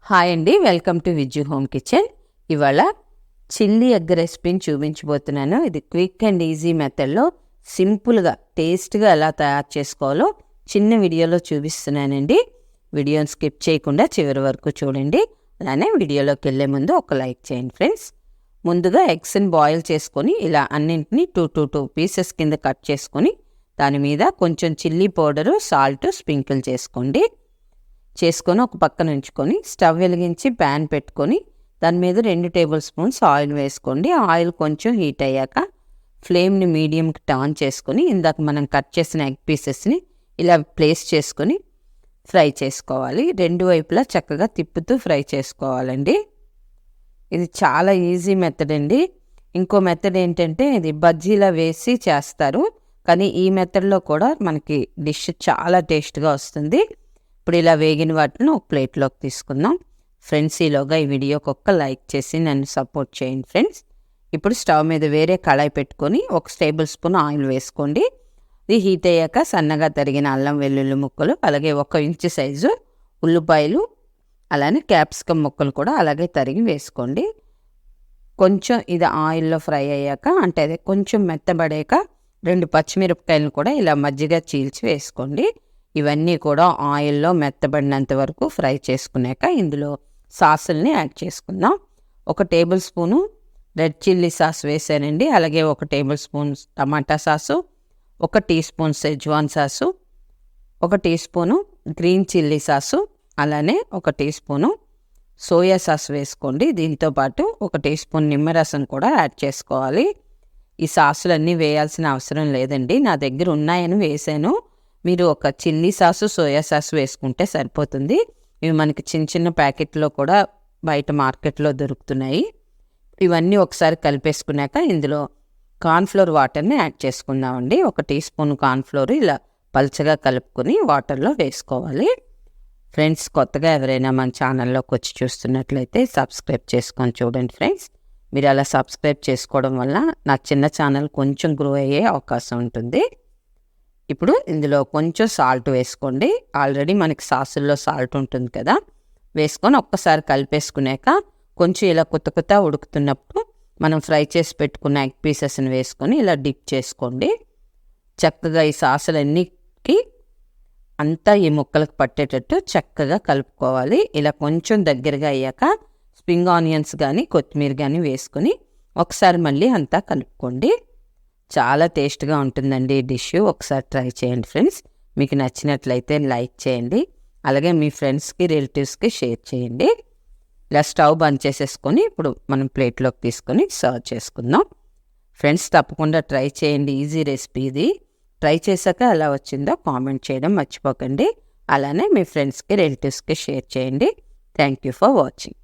Hi అండి, welcome to Vijju home kitchen. ఇవాళ chilli egg రెసిపీని చూపించబోతున్నాను. ఇది క్విక్ అండ్ ఈజీ మెథడ్లో సింపుల్గా టేస్ట్గా ఎలా తయారు చేసుకోవాలో చిన్న వీడియోలో చూపిస్తున్నానండి. వీడియోని స్కిప్ చేయకుండా చివరి వరకు చూడండి. అలానే వీడియోలోకి వెళ్ళే ముందు ఒక లైక్ చేయండి ఫ్రెండ్స్. ముందుగా ఎగ్స్ని బాయిల్ చేసుకొని ఇలా అన్నింటినీ టూ పీసెస్ కింద కట్ చేసుకొని దాని మీద కొంచెం చిల్లీ పౌడరు, సాల్ట్ స్ప్రింకిల్ చేసుకొని ఒక పక్కన ఉంచుకొని స్టవ్ వెలిగించి ప్యాన్ పెట్టుకొని దాని మీద 2 టేబుల్ స్పూన్స్ ఆయిల్ వేసుకోండి. ఆయిల్ కొంచెం హీట్ అయ్యాక ఫ్లేమ్ని మీడియంకి టర్న్ చేసుకొని ఇందాక మనం కట్ చేసిన ఎగ్ పీసెస్ని ఇలా ప్లేస్ చేసుకొని ఫ్రై చేసుకోవాలి. 2 వైపులా చక్కగా తిప్పుతూ ఫ్రై చేసుకోవాలండి. ఇది చాలా ఈజీ మెథడ్ అండి. ఇంకో మెథడ్ ఏంటంటే ఇది బజ్జీలా వేసి చేస్తారు, కానీ ఈ మెథడ్లో కూడా మనకి డిష్ చాలా టేస్ట్గా వస్తుంది. ఇప్పుడు ఇలా వేగిన వాటిని ఒక ప్లేట్లోకి తీసుకుందాం. ఫ్రెండ్స్, ఈలోగా ఈ వీడియోకి ఒక్క లైక్ చేసి నన్ను సపోర్ట్ చేయండి ఫ్రెండ్స్. ఇప్పుడు స్టవ్ మీద వేరే కళాయి పెట్టుకొని 1 టేబుల్ స్పూన్ ఆయిల్ వేసుకోండి. ఇది హీట్ అయ్యాక సన్నగా తరిగిన అల్లం వెల్లుల్లి ముక్కలు, అలాగే 1 ఇంచు సైజు ఉల్లిపాయలు, అలానే క్యాప్సికమ్ ముక్కలు కూడా అలాగే తరిగి వేసుకోండి. కొంచెం ఇది ఆయిల్లో ఫ్రై అయ్యాక అంటే అదే కొంచెం మెత్తబడాక 2 పచ్చిమిరపకాయలను కూడా ఇలా మజ్జిగ చీల్చి వేసుకోండి. ఇవన్నీ కూడా ఆయిల్లో మెత్తబడినంత వరకు ఫ్రై చేసుకున్నాక ఇందులో సాసుల్ని యాడ్ చేసుకుందాం. 1 tablespoon red chilli sauce వేసానండి. అలాగే 1 tablespoon tomato sauce, 1 teaspoon schezwan sauce, 1 teaspoon green chilli sauce, అలానే 1 టీ స్పూను సోయా సాస్ వేసుకోండి. దీంతోపాటు 1 టీ స్పూన్ నిమ్మరసం కూడా యాడ్ చేసుకోవాలి. ఈ సాసులన్నీ వేయాల్సిన అవసరం లేదండి, నా దగ్గర ఉన్నాయని వేసాను. మీరు 1 చిల్లీ సాసు, సోయా సాసు వేసుకుంటే సరిపోతుంది. ఇవి మనకి చిన్న చిన్న ప్యాకెట్లో కూడా బయట మార్కెట్లో దొరుకుతున్నాయి. ఇవన్నీ ఒకసారి కలిపేసుకున్నాక ఇందులో కార్న్ఫ్లోర్ వాటర్ని యాడ్ చేసుకుందామండి. 1 టీ స్పూన్ కార్న్ఫ్లోర్ ఇలా పల్చగా కలుపుకొని వాటర్లో వేసుకోవాలి. ఫ్రెండ్స్, కొత్తగా ఎవరైనా మన ఛానల్లోకి వచ్చి చూస్తున్నట్లయితే సబ్స్క్రైబ్ చేసుకొని చూడండి ఫ్రెండ్స్. మీరు అలా సబ్స్క్రైబ్ చేసుకోవడం వల్ల నా చిన్న ఛానల్ కొంచెం గ్రో అయ్యే అవకాశం ఉంటుంది. ఇప్పుడు ఇందులో కొంచెం సాల్ట్ వేసుకోండి. ఆల్రెడీ మనకి సాసుల్లో సాల్ట్ ఉంటుంది కదా, వేసుకొని ఒక్కసారి కలిపేసుకున్నాక కొంచెం ఇలా కొత్త ఉడుకుతున్నప్పుడు మనం ఫ్రై చేసి పెట్టుకున్న ఎగ్ పీసెస్ని వేసుకొని ఇలా డిప్ చేసుకోండి. చక్కగా ఈ సాసులన్నిటికీ అంతా ఈ ముక్కలకు పట్టేటట్టు చక్కగా కలుపుకోవాలి. ఇలా కొంచెం దగ్గరగా అయ్యాక స్ప్రింగ్ ఆనియన్స్ కానీ కొత్తిమీర కానీ వేసుకొని ఒకసారి మళ్ళీ అంతా కలుపుకోండి. చాలా టేస్ట్గా ఉంటుందండి ఈ డిష్. ఒకసారి ట్రై చేయండి ఫ్రెండ్స్. మీకు నచ్చినట్లయితే లైక్ చేయండి, అలాగే మీ ఫ్రెండ్స్కి, రిలేటివ్స్కి షేర్ చేయండి. ఇలా స్టవ్ బంద్ చేసేసుకొని ఇప్పుడు మనం ప్లేట్లోకి తీసుకొని సర్వ్ చేసుకుందాం. ఫ్రెండ్స్, తప్పకుండా ట్రై చేయండి. ఈజీ రెసిపీ ఇది. ట్రై చేశాక ఎలా వచ్చిందో కామెంట్ చేయడం మర్చిపోకండి. అలానే మీ ఫ్రెండ్స్కి, రిలేటివ్స్కి షేర్ చేయండి. Thank you for watching.